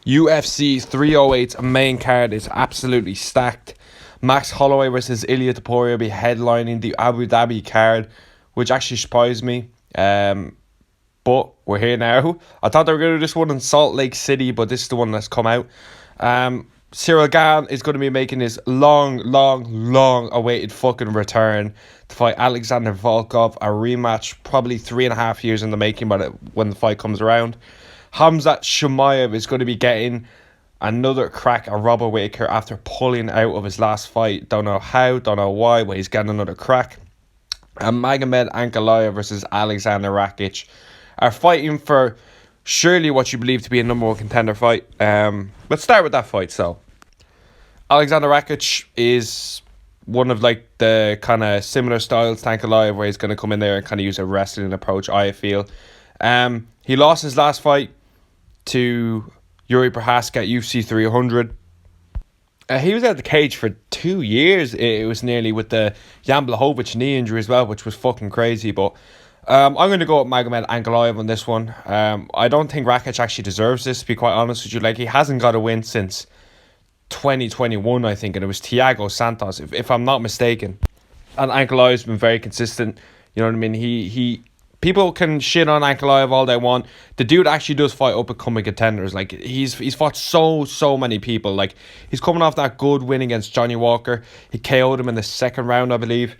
UFC 308's main card is absolutely stacked. Max Holloway versus Ilia Topuria will be headlining the Abu Dhabi card, which actually surprised me. But we're here now. I thought they were going to do this one in Salt Lake City, but this is the one that's come out. Siral is going to be making his long awaited fucking return to fight Alexander Volkov, a rematch probably 3.5 years in the making when the fight comes around. Khamzat Chimaev is going to be getting another crack at Robert Whitaker after pulling out of his last fight. Don't know how, don't know why, but he's getting another crack. And Magomed Ankalaev versus Alexander Rakic are fighting for surely what you believe to be a number one contender fight. Let's start with that fight. So, Alexander Rakic is one of like the kind of similar styles to Ankalaev, where he's going to come in there and kind of use a wrestling approach, I feel. He lost his last fight to Yuri Prochazka at UFC 300. He was out of the cage for 2 years. It was nearly with the Jan Blachowicz knee injury as well, which was fucking crazy. But I'm going to go with Magomed Ankalaev on this one. I don't think Rakic actually deserves this, to be quite honest with you. Like, he hasn't got a win since 2021, I think, and it was Thiago Santos, if I'm not mistaken. And Ankalaev's been very consistent. You know what I mean? He people can shit on Ankalaev all they want. The dude actually does fight up and coming contenders. Like, he's fought so many people. Like, he's coming off that good win against Johnny Walker. He KO'd him in the second round, I believe.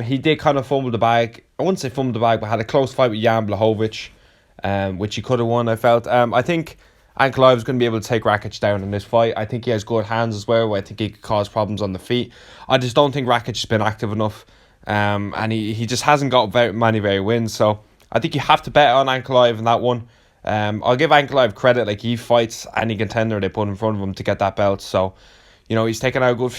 He did kind of fumble the bag. I wouldn't say fumble the bag, but had a close fight with Jan Blachowicz, which he could have won, I felt. I think Ankalaev is going to be able to take Rakic down in this fight. I think he has good hands as well, where I think he could cause problems on the feet. I just don't think Rakic has been active enough. And he just hasn't got very many wins, so I think you have to bet on Ankalaev in that one. I'll give Ankalaev credit, like, he fights any contender they put in front of him to get that belt, so you know, he's taken out a good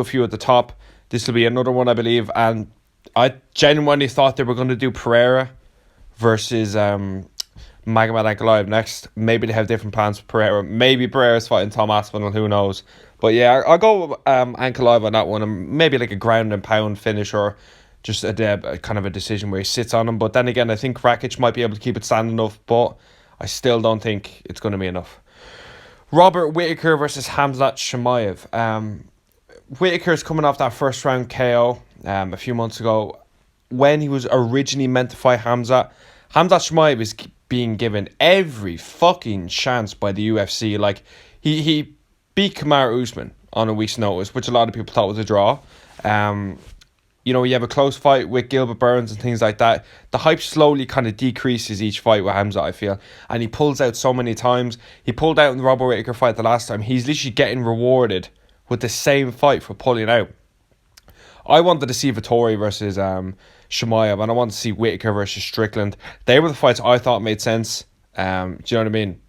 few at the top. This will be another one, I believe, and I genuinely thought they were going to do Pereira versus Magomed Ankalaev next. Maybe they have different plans for Pereira. Maybe Pereira's fighting Tom Aspinall, who knows. But yeah, I'll go with Ankalaev on that one, and maybe like a ground and pound finish, or just a kind of a decision where he sits on him. But then again, I think Rakic might be able to keep it standing enough, but I still don't think it's going to be enough. Robert Whitaker versus Khamzat Chimaev. Whitaker's coming off that first round KO a few months ago when he was originally meant to fight Khamzat. Khamzat Chimaev is being given every fucking chance by the UFC. Like, he beat Kamaru Usman on a week's notice, which a lot of people thought was a draw. You know, you have a close fight with Gilbert Burns and things like that. The hype slowly kind of decreases each fight with Khamzat, I feel. And he pulls out so many times. He pulled out in the Robert Whitaker fight the last time. He's literally getting rewarded with the same fight for pulling out. I wanted to see Vettori versus Chimaev, and I wanted to see Whitaker versus Strickland. They were the fights I thought made sense. Do you know what I mean?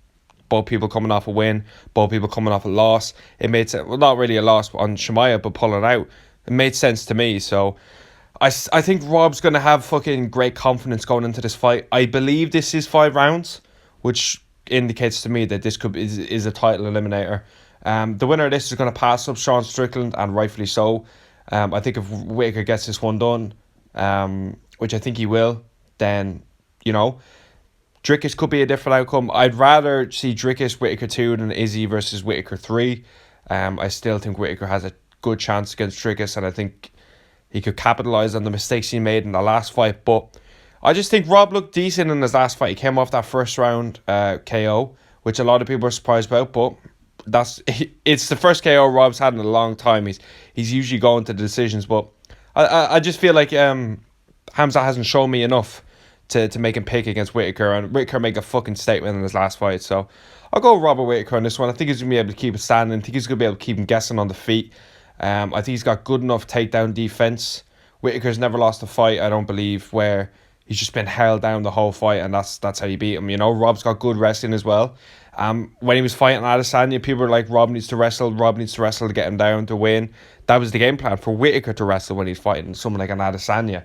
Both people coming off a win, both people coming off a loss. It made sense. Well, not really a loss on Chimaev, but pulling out. It made sense to me. So I think Rob's going to have fucking great confidence going into this fight. I believe this is 5 rounds, which indicates to me that this is a title eliminator. The winner of this is going to pass up Sean Strickland, and rightfully so. I think if Whitaker gets this one done, which I think he will, then, you know, Dricus could be a different outcome. I'd rather see Dricus Whitaker 2 than Izzy versus Whitaker 3. I still think Whitaker has a good chance against Dricus, and I think he could capitalise on the mistakes he made in the last fight. But I just think Rob looked decent in his last fight. He came off that first round KO, which a lot of people are surprised about, but it's the first KO Rob's had in a long time. He's usually going to the decisions, but I just feel like Khamzat hasn't shown me enough to make him pick against Whitaker, and Whitaker make a fucking statement in his last fight. So I'll go with Robert Whitaker on this one. I think he's going to be able to keep it standing. I think he's going to be able to keep him guessing on the feet. I think he's got good enough takedown defense. Whitaker's never lost a fight, I don't believe, where he's just been held down the whole fight, and that's how you beat him. You know, Rob's got good wrestling as well. When he was fighting Adesanya, people were like, Rob needs to wrestle to get him down to win. That was the game plan for Whitaker to wrestle when he's fighting someone like an Adesanya.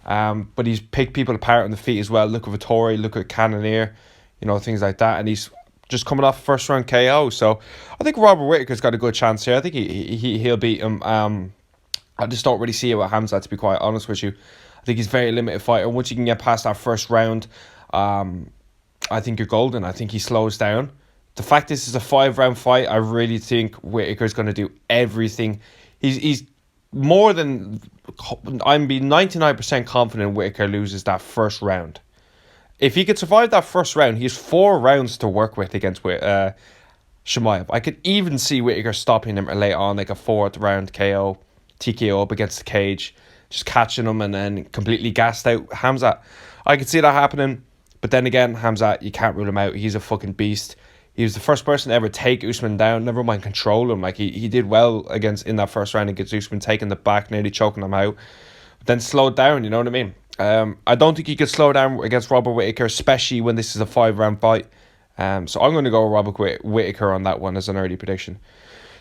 But he's picked people apart on the feet as well. Look at Vettori, look at Cannonier, you know, things like that. And he's just coming off first round KO. So I think Robert Whitaker's got a good chance here. I think he'll beat him. I just don't really see it with Khamzat, to be quite honest with you. I think he's a very limited fighter. Once you can get past that first round, I think you're golden. I think he slows down the fact this is a 5-round fight, I really think Whitaker's going to do everything. He's more than... I'm being 99% confident Whitaker loses that first round. If he could survive that first round, he has 4 rounds to work with against Chimaev. I could even see Whitaker stopping him late on, like a 4th round KO, TKO up against the cage, just catching him and then completely gassed out Khamzat. I could see that happening. But then again, Khamzat, you can't rule him out. He's a fucking beast. He was the first person to ever take Usman down, never mind control him. Like, he did well in that first round against Usman, taking the back, nearly choking him out. But then slowed down, you know what I mean? I don't think he could slow down against Robert Whitaker, especially when this is a 5-round fight. So I'm going to go Robert Whitaker on that one as an early prediction.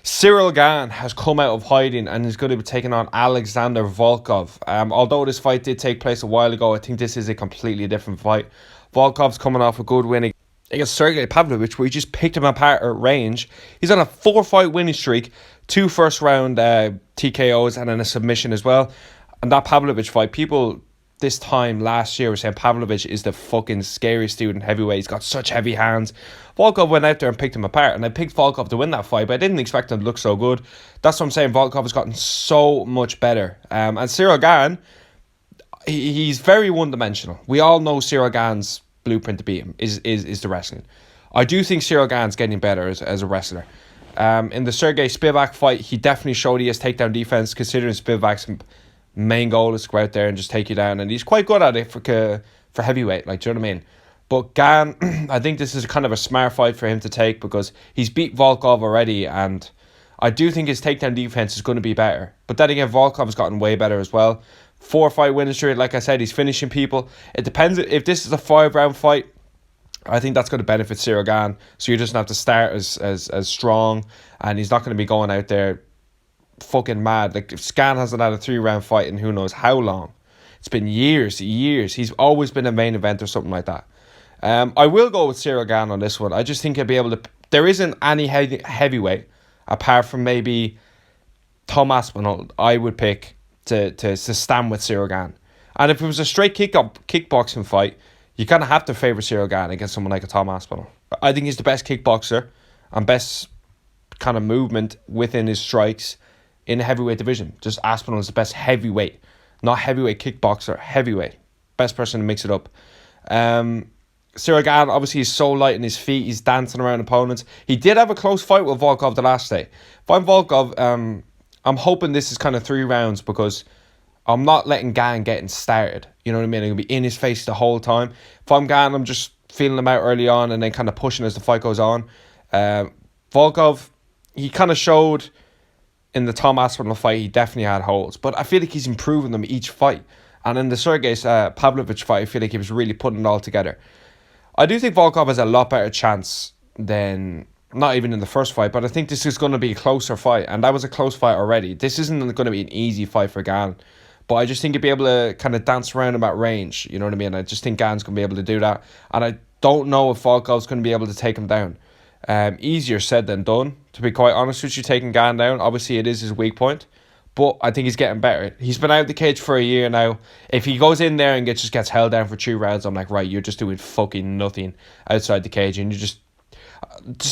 Siral Gan has come out of hiding and is going to be taking on Alexander Volkov. Although this fight did take place a while ago, I think this is a completely different fight. Volkov's coming off a good win against Sergey Pavlovich, where he just picked him apart at range. He's on a 4-fight winning streak, 2 first-round TKOs and then a submission as well. And that Pavlovich fight, people this time last year were saying Pavlovich is the fucking scariest dude in heavyweight. He's got such heavy hands. Volkov went out there and picked him apart, and I picked Volkov to win that fight, but I didn't expect him to look so good. That's what I'm saying. Volkov has gotten so much better. And Siral Gan, he's very one-dimensional. We all know Siral Gan's blueprint to beat him is the wrestling. I do think Siral Gan's getting better as a wrestler. In the Sergey Spivak fight, he definitely showed he has takedown defense, considering Spivak's main goal is to go out there and just take you down, and he's quite good at it for heavyweight, like, do you know what I mean? But Gan, I think this is kind of a smart fight for him to take because he's beat Volkov already, and I do think his takedown defense is going to be better. But then again, Volkov's gotten way better as well. 4-fight winning streak, like I said, he's finishing people. It depends if this is a 5-round fight. I think that's going to benefit Siral Gan. So you just have to start as strong, and he's not going to be going out there fucking mad. Like, if Gan hasn't had a 3-round fight in who knows how long. It's been years. He's always been a main event or something like that. I will go with Siral Gan on this one. I just think he'll be able to... There isn't any heavyweight apart from maybe Tom Aspinall I would pick to stand with Siral Gan. And if it was a straight kickboxing fight, you kind of have to favour Siral Gan against someone like a Tom Aspinall. I think he's the best kickboxer and best kind of movement within his strikes in the heavyweight division. Just Aspinall is the best heavyweight, not heavyweight kickboxer, heavyweight. Best person to mix it up. Siral Gan, obviously, he's so light in his feet. He's dancing around opponents. He did have a close fight with Volkov the last day. If I'm Volkov, I'm hoping this is kind of 3 rounds because I'm not letting Gan getting started. You know what I mean? I'm going to be in his face the whole time. If I'm Gan, I'm just feeling him out early on and then kind of pushing as the fight goes on. Volkov, he kind of showed in the Tom Aspinall fight, he definitely had holes. But I feel like he's improving them each fight. And in the Sergey Pavlovich fight, I feel like he was really putting it all together. I do think Volkov has a lot better chance than... Not even in the first fight, but I think this is going to be a closer fight. And that was a close fight already. This isn't going to be an easy fight for Gan. But I just think he'll be able to kind of dance around him at range. You know what I mean? I just think Gan's going to be able to do that. And I don't know if Volkov's going to be able to take him down. Easier said than done, to be quite honest with you, taking Gan down. Obviously, it is his weak point. But I think he's getting better. He's been out of the cage for a year now. If he goes in there and just gets held down for 2 rounds, I'm like, right, you're just doing fucking nothing outside the cage. And you're just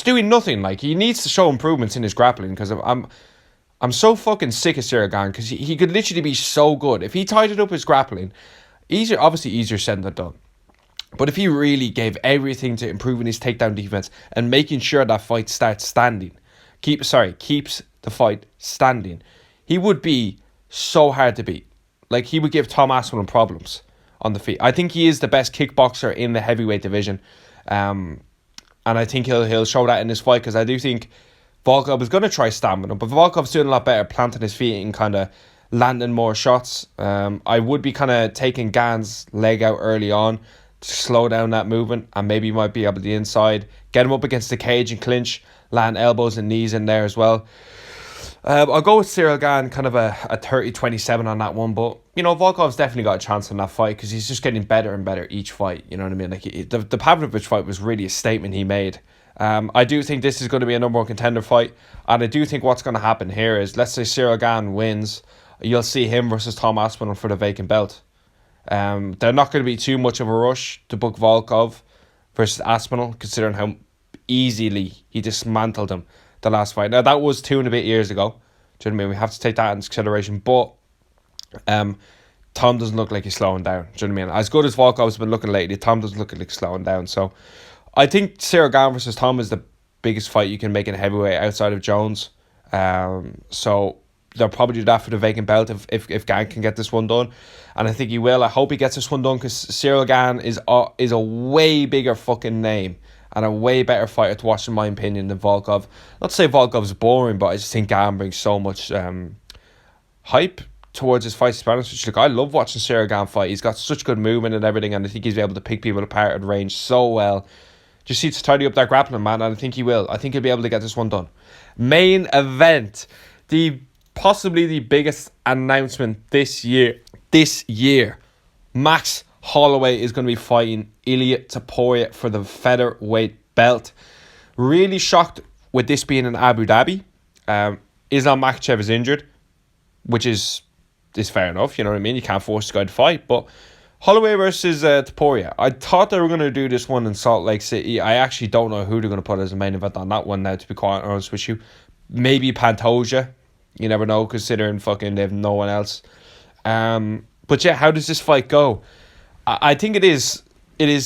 doing nothing. Like, he needs to show improvements in his grappling, because I'm so fucking sick of Siral Gan, because he could literally be so good if he tidied up his grappling. Easier said than done, but if he really gave everything to improving his takedown defense and making sure that fight starts standing, keeps the fight standing, he would be so hard to beat. Like, he would give Tom Aspinall problems on the feet. I think he is the best kickboxer in the heavyweight division. And I think he'll show that in this fight, because I do think Volkov is going to try stamina, but Volkov's doing a lot better planting his feet and kind of landing more shots. I would be kind of taking Gan's leg out early on to slow down that movement, and maybe might be able to the inside, get him up against the cage and clinch, land elbows and knees in there as well. I'll go with Siral Gan, kind of a 30-27 on that one. But, you know, Volkov's definitely got a chance in that fight because he's just getting better and better each fight. You know what I mean? Like, the Pavlovich fight was really a statement he made. I do think this is going to be a number 1 contender fight. And I do think what's going to happen here is, let's say Siral Gan wins, you'll see him versus Tom Aspinall for the vacant belt. They're not going to be too much of a rush to book Volkov versus Aspinall, considering how he dismantled him the last fight. Now, that was 2.5 years ago. Do you know what I mean? We have to take that into consideration. But Tom doesn't look like he's slowing down. Do you know what I mean? As good as Volkov's been looking lately, Tom doesn't look like he's slowing down. So I think Siral Gan versus Tom is the biggest fight you can make in heavyweight outside of Jones. So they'll probably do that for the vacant belt if Gan can get this one done. And I think he will. I hope he gets this one done because Siral Gan is a way bigger fucking name and a way better fighter to watch, in my opinion, than Volkov. Not to say Volkov's boring, but I just think Gan brings so much hype towards his fights, to be honest with you. Look, I love watching Siral Gan fight. He's got such good movement and everything, and I think he's able to pick people apart at range so well. Just needs to tidy up that grappling, man, and I think he will. I think he'll be able to get this one done. Main event. Possibly the biggest announcement this year. Max Holloway is going to be fighting Ilia Topuria for the featherweight belt. Really shocked with this being in Abu Dhabi. Islam Makhachev is injured, which is fair enough, you know what I mean? You can't force the guy to fight, but Holloway versus Topuria. I thought they were going to do this one in Salt Lake City. I actually don't know who they're going to put as the main event on that one now, to be quite honest with you. Maybe Pantoja. You never know, considering fucking they have no one else. But yeah, how does this fight go? I think it is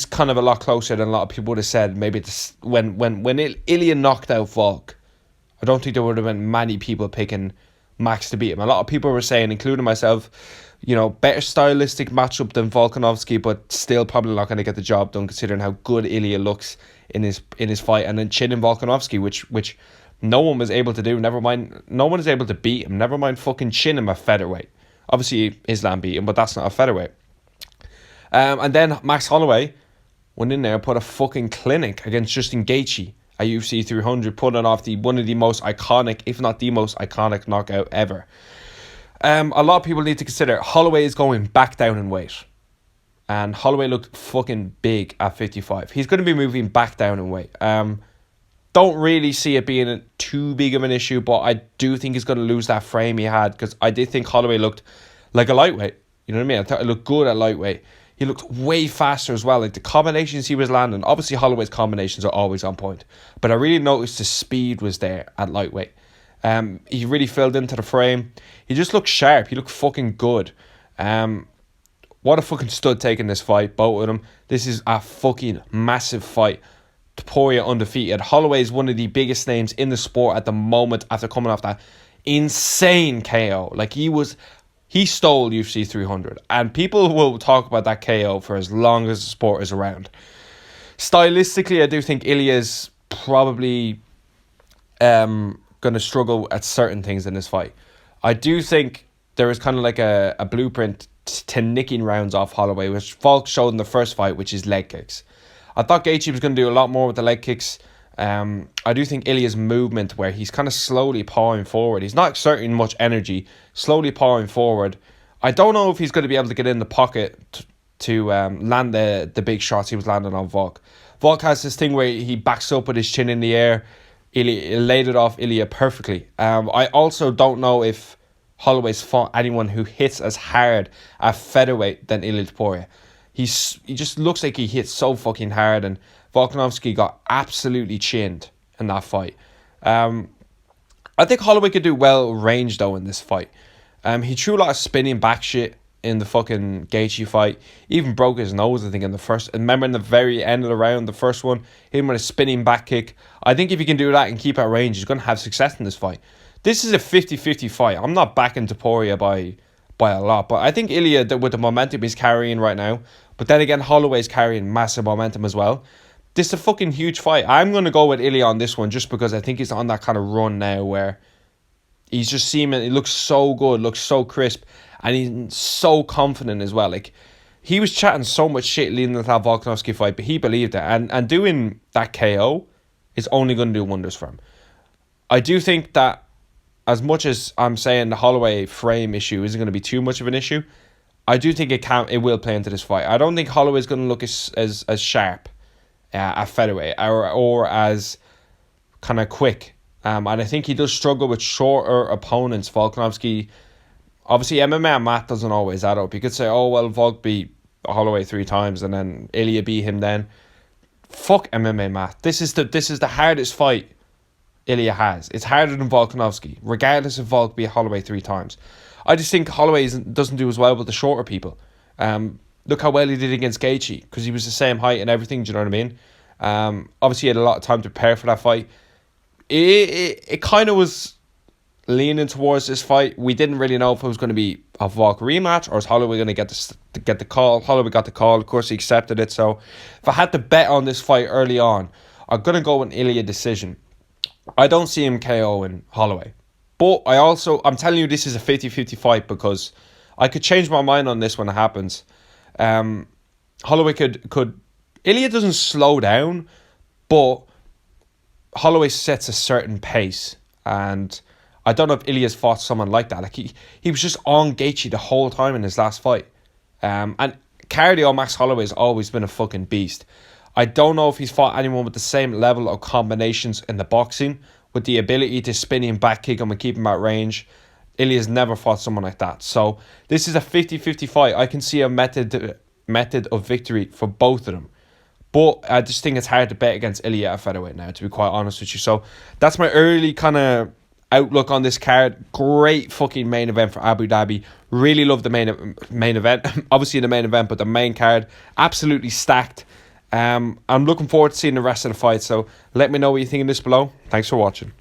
kind of a lot closer than a lot of people would have said. Maybe when Ilia knocked out Volk, I don't think there would have been many people picking Max to beat him. A lot of people were saying, including myself, you know, better stylistic matchup than Volkanovski, but still probably not going to get the job done considering how good Ilia looks in his fight, and then chinning Volkanovski, which no one was able to do. Never mind, no one is able to beat him. Never mind fucking chin him at featherweight. Obviously, Islam beat him, but that's not a featherweight. And then Max Holloway went in there and put a fucking clinic against Justin Gaethje at UFC 300, putting off one of the most iconic, if not the most iconic knockout ever. A lot of people need to consider Holloway is going back down in weight. And Holloway looked fucking big at 55. He's going to be moving back down in weight. Don't really see it being too big of an issue, but I do think he's going to lose that frame he had, because I did think Holloway looked like a lightweight. You know what I mean? I thought he looked good at lightweight. He looked way faster as well. Like the combinations he was landing. Obviously, Holloway's combinations are always on point, but I really noticed the speed was there at lightweight. He really filled into the frame. He just looked sharp. He looked fucking good. What a fucking stud taking this fight, both of them. This is a fucking massive fight. Topuria undefeated. Holloway is one of the biggest names in the sport at the moment after coming off that insane KO. Like he stole UFC 300, and people will talk about that KO for as long as the sport is around. Stylistically, I do think Ilia's probably going to struggle at certain things in this fight. I do think there is kind of like a blueprint to nicking rounds off Holloway, which Volk showed in the first fight, which is leg kicks. I thought Gaethje was going to do a lot more with the leg kicks. I do think Ilia's movement, where he's kind of slowly pawing forward, he's not exerting much energy, slowly pawing forward. I don't know if he's going to be able to get in the pocket to land the big shots he was landing on Volk. Volk has this thing where he backs up with his chin in the air. Ilia laid it off Ilia perfectly. I also don't know if Holloway's fought anyone who hits as hard at featherweight than Ilia Topuria. He just looks like he hits so fucking hard, and Volkanovski got absolutely chinned in that fight. I think Holloway could do well range though in this fight. He threw a lot of spinning back shit in the fucking Gaethje fight. He even broke his nose, I think, in the first. Remember in the very end of the round, the first one, hit him with a spinning back kick. I think if he can do that and keep at range, he's going to have success in this fight. This is a 50-50 fight. I'm not backing Topuria by a lot, but I think Ilia, with the momentum he's carrying right now, but then again, Holloway's carrying massive momentum as well. This is a fucking huge fight. I'm going to go with Ilia on this one just because I think he's on that kind of run now where he's just seeming, he looks so good, looks so crisp, and he's so confident as well. Like, he was chatting so much shit leading into that Volkanovski fight, but he believed it, and doing that KO is only going to do wonders for him. I do think that as much as I'm saying the Holloway frame issue isn't going to be too much of an issue, I do think it will play into this fight. I don't think Holloway's going to look as sharp at featherweight or as kind of quick. And I think he does struggle with shorter opponents. Volkanovski, obviously MMA math doesn't always add up. You could say, oh, well, Volk beat Holloway 3 times and then Ilia beat him then. fuck MMA, Matt. This is the hardest fight Ilia has. It's harder than Volkanovski, regardless if Volk beat Holloway 3 times. I just think Holloway doesn't do as well with the shorter people. Look how well he did against Gaethje, because he was the same height and everything. Do you know what I mean? Obviously, he had a lot of time to prepare for that fight. It kind of was leaning towards this fight. We didn't really know if it was going to be a Volk rematch or was Holloway going to get the call. Holloway got the call. Of course, he accepted it. So, if I had to bet on this fight early on, I'm going to go with an Ilia decision. I don't see him KOing Holloway. But I'm telling you, this is a 50-50 fight, because I could change my mind on this when it happens. Holloway could Ilia doesn't slow down, but Holloway sets a certain pace, and I don't know if Ilia's fought someone like that. Like he was just on Gaethje the whole time in his last fight. And cardio Max Holloway has always been a fucking beast. I don't know if he's fought anyone with the same level of combinations in the boxing, with the ability to spin him, back kick him and keep him at range. Ilia's never fought someone like that. So this is a 50-50 fight. I can see a method of victory for both of them. But I just think it's hard to bet against Ilia at featherweight now, to be quite honest with you. So that's my early kind of outlook on this card. Great fucking main event for Abu Dhabi. Really love the main event. Obviously the main event, but the main card absolutely stacked. I'm looking forward to seeing the rest of the fight. So let me know what you think of this below. Thanks for watching.